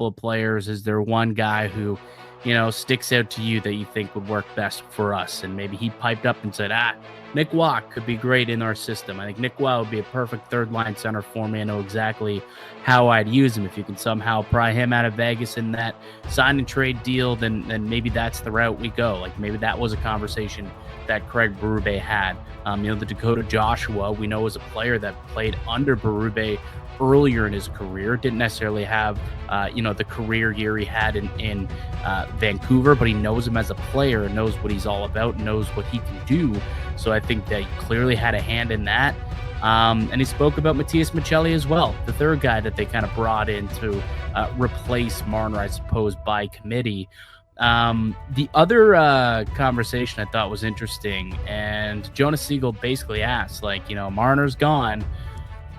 couple of players, is there one guy who, sticks out to you that you think would work best for us? And maybe he piped up and said, Nick Watt could be great in our system. I think Nick Watt would be a perfect third line center for me. I know exactly how I'd use him. If you can somehow pry him out of Vegas in that sign and trade deal, then maybe that's the route we go. Like maybe that was a conversation that Craig Berube had. The Dakota Joshua, we know, is a player that played under Berube earlier in his career, didn't necessarily have the career year he had in Vancouver, but he knows him as a player and knows what he's all about, knows what he can do. So I think that he clearly had a hand in that. And he spoke about Matias Maccelli as well, the third guy that they kind of brought in to replace Marner, I suppose, by committee. The other conversation I thought was interesting, and Jonas Siegel basically asked, Marner's gone,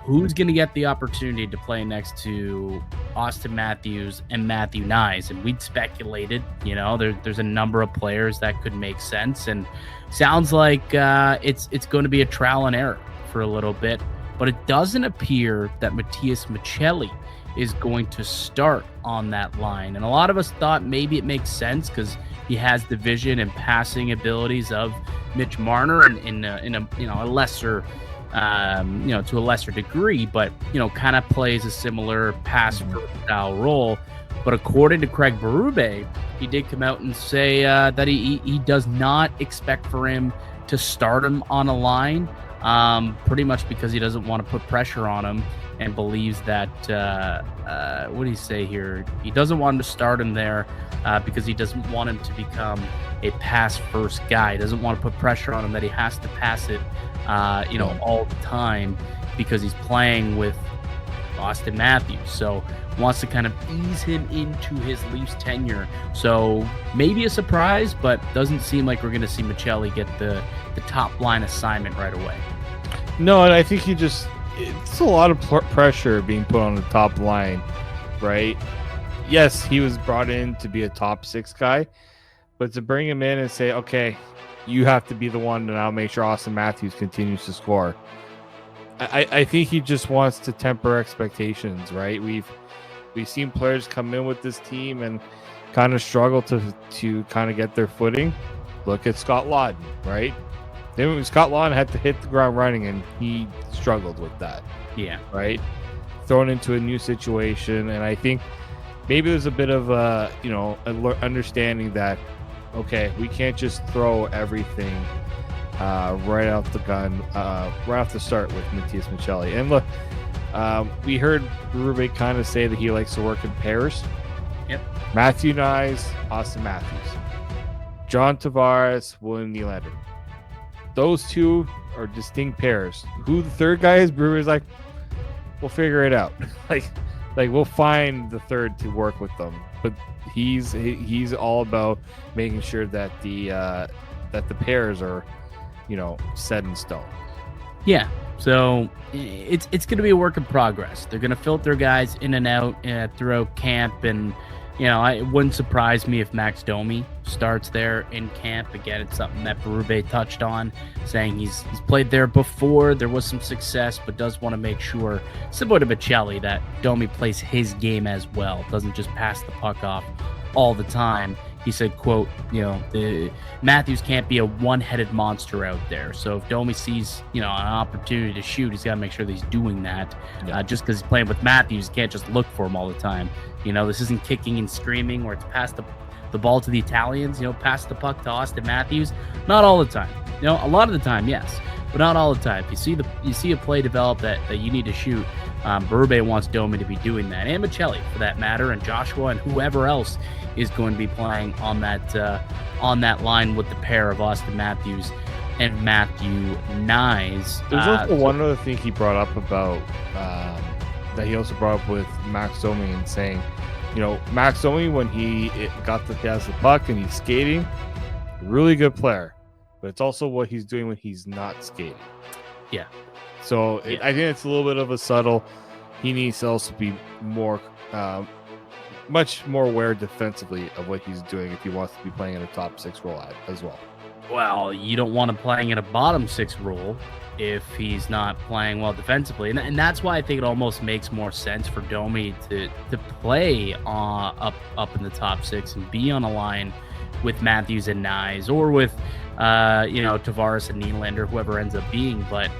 who's going to get the opportunity to play next to Austin Matthews and Matthew Knies? And we'd speculated, there's a number of players that could make sense, and sounds like it's going to be a trial and error for a little bit, but it doesn't appear that Matias Maccelli is going to start on that line. And a lot of us thought maybe it makes sense because he has the vision and passing abilities of Mitch Marner in a lesser to a lesser degree, but kind of plays a similar pass style role. But according to Craig Berube, he did come out and say that he does not expect for him to start him on a line, pretty much because he doesn't want to put pressure on him and believes that what do you say here? He doesn't want him to start him there because he doesn't want him to become a pass first guy. He doesn't want to put pressure on him that he has to pass it all the time because he's playing with Austin Matthews. So wants to kind of ease him into his Leafs tenure. So maybe a surprise, but doesn't seem like we're going to see Maccelli get the top line assignment right away. No, and I think it's a lot of pressure being put on the top line, right? Yes, he was brought in to be a top six guy, but to bring him in and say, okay, you have to be the one to now make sure Austin Matthews continues to score. I think he just wants to temper expectations, right? We've seen players come in with this team and kind of struggle to kind of get their footing. Look at Scott Laughton, right? Then Scott Laughton had to hit the ground running, and he struggled with that. Yeah. Right? Thrown into a new situation, and I think maybe there's a bit of understanding that, okay, we can't just throw everything right off the gun, right off the start with Matias Maccelli. And look, we heard Berube kind of say that he likes to work in pairs. Yep. Matthew Knies, Austin Matthews, John Tavares, William Nylander. Those two are distinct pairs. Who the third guy is, Brewer's like, we'll figure it out. like we'll find the third to work with them. But he's all about making sure that the pairs are, set in stone. Yeah. So it's going to be a work in progress. They're going to filter guys in and out throughout camp, and it wouldn't surprise me if Max Domi starts there in camp. Again, it's something that Berube touched on, saying he's played there before. There was some success, but does want to make sure, similar to Maccelli, that Domi plays his game as well. Doesn't just pass the puck off all the time. He said, quote, Matthews can't be a one-headed monster out there. So if Domi sees, an opportunity to shoot, he's got to make sure that he's doing that. Yeah. Just because he's playing with Matthews, you can't just look for him all the time. This isn't kicking and screaming where it's past the ball to the Italians, pass the puck to Austin Matthews. Not all the time. A lot of the time, yes, but not all the time. If you see a play develop that you need to shoot, Berube wants Domi to be doing that, and Maccelli for that matter, and Joshua and whoever else is going to be playing on that line with the pair of Austin Matthews and Matthew Knies. There's also one other thing he brought up about that he also brought up with Max Domi, and saying, Max Domi, when he has the puck and he's skating, really good player, but it's also what he's doing when he's not skating. Yeah. So I think it's a little bit of a subtle. He needs to also be more, much more aware defensively of what he's doing if he wants to be playing in a top six role as well. Well, you don't want him playing in a bottom six role if he's not playing well defensively, and that's why I think it almost makes more sense for Domi to play up in the top six and be on a line with Matthews and Nyes, or with Tavares and Nylander, whoever ends up being. But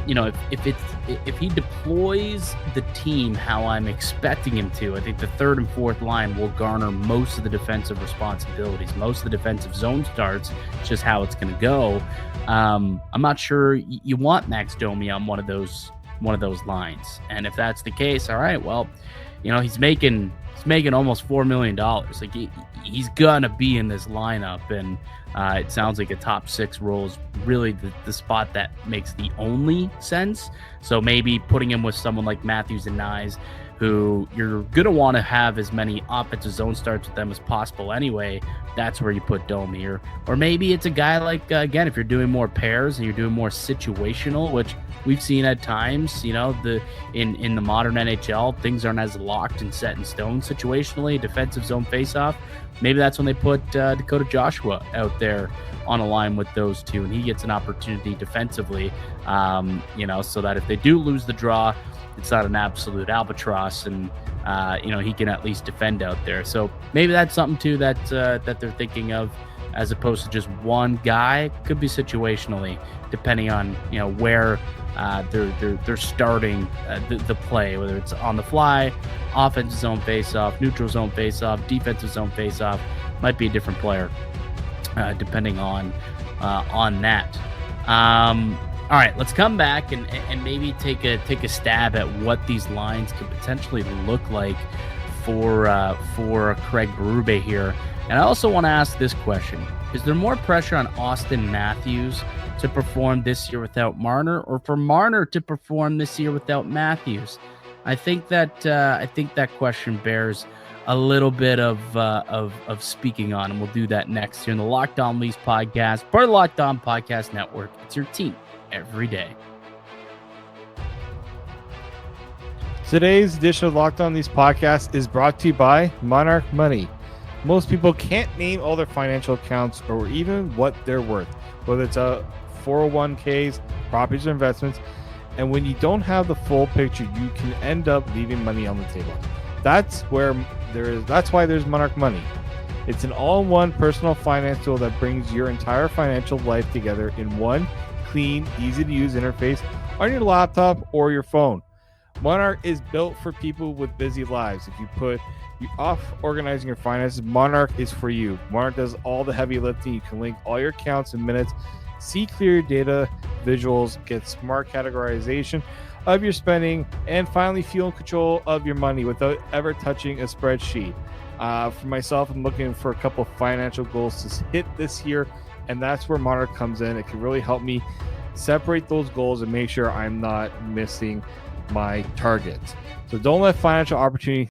if he deploys the team how I'm expecting him to, I think the third and fourth line will garner most of the defensive responsibilities, most of the defensive zone starts. It's just how it's going to go. I'm not sure you want Max Domi on one of those lines, and if that's the case, all right, well, he's making almost $4 million. Like he's gonna be in this lineup, and it sounds like a top six role is really the spot that makes the only sense. So maybe putting him with someone like Matthews and Nyes, who you're gonna want to have as many offensive zone starts with them as possible anyway. That's where you put Domi, or maybe it's a guy like again, if you're doing more pairs and you're doing more situational, which we've seen at times, in the modern NHL, things aren't as locked and set in stone situationally. Defensive zone faceoff, maybe that's when they put Dakota Joshua out there on a line with those two, and he gets an opportunity defensively, so that if they do lose the draw, it's not an absolute albatross, and he can at least defend out there. So maybe that's something too that they're thinking of, as opposed to just one guy. Could be situationally, depending on where they're starting the play, whether it's on the fly, offensive zone face-off, neutral zone face-off, defensive zone face-off. Might be a different player depending on that. All right, let's come back and maybe take a stab at what these lines could potentially look like for Craig Berube here. And I also want to ask this question: is there more pressure on Austin Matthews to perform this year without Marner, or for Marner to perform this year without Matthews? I think that question bears a little bit of speaking on, and we'll do that next here in the Locked On Leafs podcast, part of the Locked On Podcast Network. It's your team every day. Today's edition of Locked On Leafs podcast is brought to you by Monarch Money. Most people can't name all their financial accounts or even what they're worth, whether it's 401ks, properties, or investments. And when you don't have the full picture, you can end up leaving money on the table. That's why there's Monarch Money. It's an all-in-one personal finance tool that brings your entire financial life together in one clean, easy-to-use interface on your laptop or your phone. Monarch is built for people with busy lives. If you put you off organizing your finances, Monarch is for you. Monarch does all the heavy lifting. You can link all your accounts in minutes, see clear data visuals, get smart categorization of your spending, and finally feel in control of your money without ever touching a spreadsheet. For myself, I'm looking for a couple of financial goals to hit this year, and that's where Monarch comes in. It can really help me separate those goals and make sure I'm not missing my targets. So don't let financial opportunity